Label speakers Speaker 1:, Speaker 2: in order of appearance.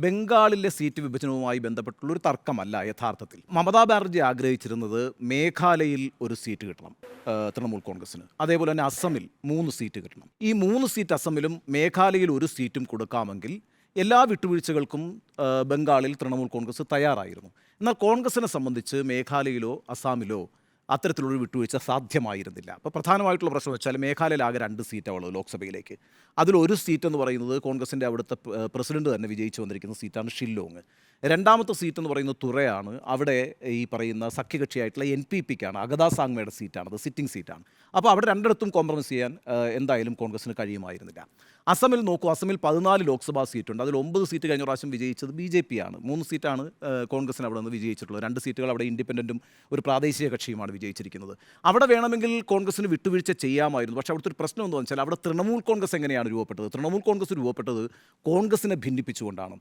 Speaker 1: ബംഗാളിലെ സീറ്റ് വിഭജനവുമായി ബന്ധപ്പെട്ടുള്ള ഒരു തർക്കമല്ല യഥാർത്ഥത്തിൽ. മമതാ ബാനർജി ആഗ്രഹിച്ചിരുന്നത് മേഘാലയയിൽ ഒരു സീറ്റ് കിട്ടണം തൃണമൂൽ കോൺഗ്രസിന്. അതേപോലെ തന്നെ അസമിൽ 3 സീറ്റ് കിട്ടണം. ഈ 3 സീറ്റ് അസമിലും മേഘാലയയിൽ ഒരു സീറ്റും കൊടുക്കാമെങ്കിൽ എല്ലാ വിട്ടുവീഴ്ചകൾക്കും ബംഗാളിൽ തൃണമൂൽ കോൺഗ്രസ് തയ്യാറായിരുന്നു. എന്നാൽ കോൺഗ്രസിനെ സംബന്ധിച്ച് മേഘാലയയിലോ അസാമിലോ അത്തരത്തിലൊരു വിട്ടുവീഴ്ച സാധ്യമായിരുന്നില്ല. അപ്പോൾ പ്രധാനമായിട്ടുള്ള പ്രശ്നം വെച്ചാൽ മേഘാലയയിൽ ആകെ 2 സീറ്റാണ് ഉള്ളത് ലോക്സഭയിലേക്ക്. അതിലൊരു സീറ്റ് എന്ന് പറയുന്നത് കോൺഗ്രസിൻ്റെ അവിടുത്തെ പ്രസിഡന്റ് തന്നെ വിജയിച്ചു വന്നിരിക്കുന്ന സീറ്റാണ് ഷില്ലോങ്. രണ്ടാമത്തെ സീറ്റ് എന്ന് പറയുന്നത് തുറയാണ്. അവിടെ ഈ പറയുന്ന സഖ്യകക്ഷിയായിട്ടുള്ള NPPക്കാണ്, അഗതാ സാങ്മയുടെ സീറ്റാണ്, അത് സിറ്റിംഗ് സീറ്റാണ്. അപ്പോൾ അവിടെ രണ്ടിടത്തും കോംപ്രമൈസ് ചെയ്യാൻ എന്തായാലും കോൺഗ്രസിന് കഴിയുമായിരുന്നില്ല. അസമിൽ നോക്കൂ, അസമിൽ 14 ലോക്സഭാ സീറ്റുണ്ട്. അതിൽ 9 സീറ്റ് കഴിഞ്ഞ പ്രാവശ്യം വിജയിച്ചത് BJP ആണ്. 3 സീറ്റാണ് കോൺഗ്രസിന് അവിടെ നിന്ന് വിജയിച്ചിട്ടുള്ളത്. 2 സീറ്റുകൾ അവിടെ ഇൻഡിപെൻഡൻറ്റും ഒരു പ്രാദേശിക കക്ഷിയുമാണ് വിജയിച്ചിരിക്കുന്നത്. അവിടെ വേണമെങ്കിൽ കോൺഗ്രസിന് വിട്ടുവീഴ്ച ചെയ്യാമായിരുന്നു. പക്ഷേ അവിടുത്തെ ഒരു പ്രശ്നം എന്താണെന്ന് വെച്ചാൽ അവിടെ തൃണമൂൽ കോൺഗ്രസ് എങ്ങനെയാണ് രൂപപ്പെട്ടത്? തൃണമൂൽ കോൺഗ്രസ് രൂപപ്പെട്ടത് കോൺഗ്രസിനെ ഭിന്നിപ്പിച്ചുകൊണ്ടാണ്.